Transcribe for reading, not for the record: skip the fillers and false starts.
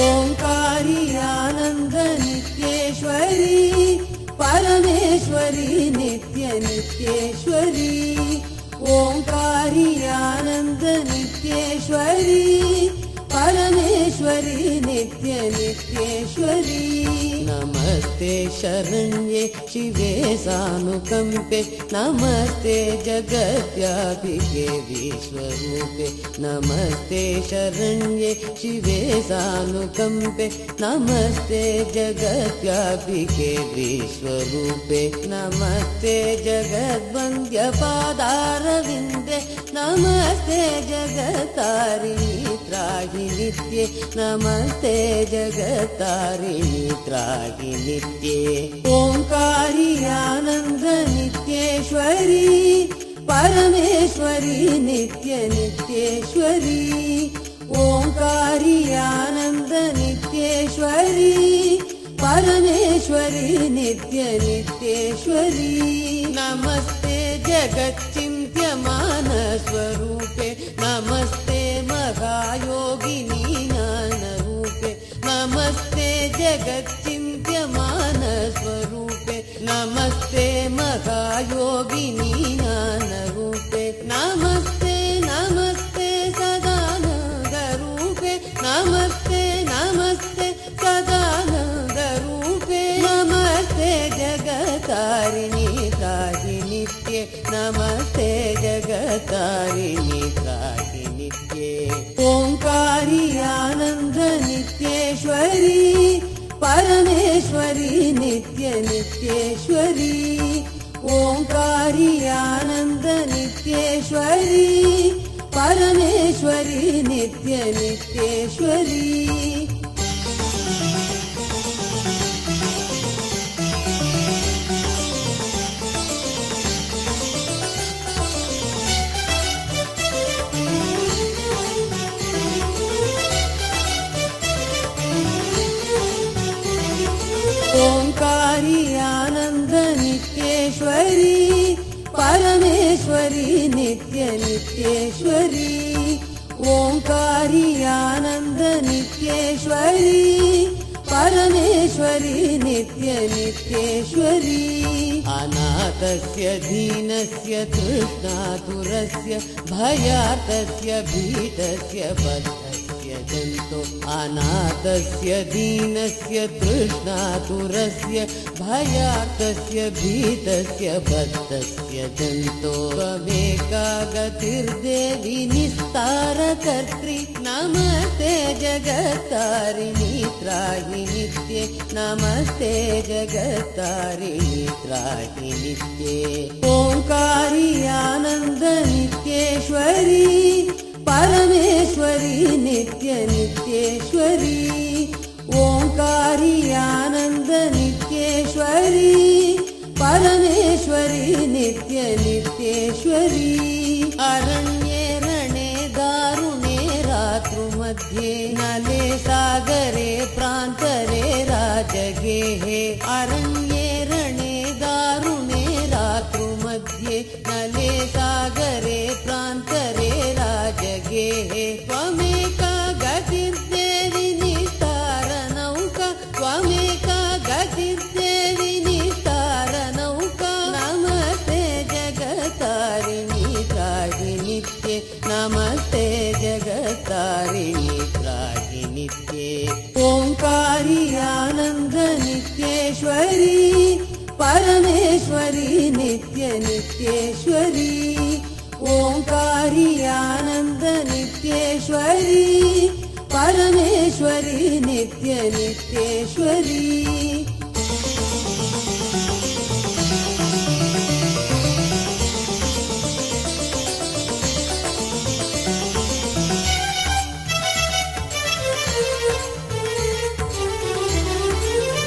ओंकारी आनंद नित्येश्वरी परमेश्वरी नित्य नित्येश्वरी ओंकारी आनंद नित्येश्वरी परमेश्वरी नित्य नित्येश्वरी नमस्ते शरण्ये शिवे सानुकंपे नमस्ते जगद्व्यापिके विश्वरूपे नमस्ते शरण्ये शिवे सानुकंपे नमस्ते जगद्व्यापिके विश्वरूपे नमस्ते जगद्वन्द्य पादारविन्दे नमस्ते जगत्तारिणी त्राहि नित्ये नमस्ते जगत्तारिणी त्राहि नित्ये ओंकारी आनंद नित्येश्वरी परमेश्वरी नित्य नित्येश्वरी ओंकारी आनंद नित्येश्वरी परमेश्वरी नित्य नित्येश्वरी नमस्ते जगच्चिन्त्यमान स्वरूपे नमस्ते महायोगिनी ज्ञानरूपे नमस्ते जगच्चिन्त्यमान स्वरूपे नमस्ते महायोगिनी ज्ञानरूपे नमस्ते नमस्ते सदानन्दरूपे नमस्ते नमस्ते सदानन्दरूपे नमस्ते जगत्तारिणी त्राहि नित्ये नमस्ते जगत्तारिणी त्राहि नित्ये ओंकारी आनंद नित्येश्वरी परमेश्वरी नित्य नित्येश्वरी ओंकारी आनंद नित्येश्वरी परमेश्वरी नित्य नित्येश्वरी ओंकारी आनंद नित्येश्वरी परमेश्वरी नित्य नित्येश्वरी ओंकारी आनंद नित्येश्वरी परमेश्वरी नित्य नित्येश्वरी अनाथस्य दीनस्य तृष्णातुरस्य भयार्तस्य भीतस्य बद्धस्य जन्तो अनाथस्य दीनस्य तृष्णातुरस्य भयार्तस्य भीतस्य बद्धस्य जन्तो त्वमेका गतिर्देवी निस्तारकर्त्री नमस्ते जगत्तारिणी त्राहि नित्ये नमस्ते जगत्तारिणी त्राहि नित्ये ओंकारी आनंद नित्येश्वरी परमेश्वरी नित्य नित्येश्वरी ओंकारी आनंद नित्येश्वरी परमेश्वरी नित्य नित्येश्वरी अरण्ये रणे दारुणे रात्रुमध्ये नले सागरे प्रान्तरे राजगेहे अरण्ये रणे दारुणे रात्रुमध्ये नले सागरे प्रान्तरे राजगेहे त्वमेका गतिर्देवी निस्तारनौका त्वमेका गतिर्देवी निस्तारनौका नमस्ते जगत्तारिणी त्राहि नित्ये नमस्ते जगत्तारिणी त्राहि नित्ये ओंकारी आनंद नित्येश्वरी परमेश्वरी नित्य नित्येश्वरी ओंकारी आनंद नित्येश्वरी परमेश्वरी नित्य नित्येश्वरी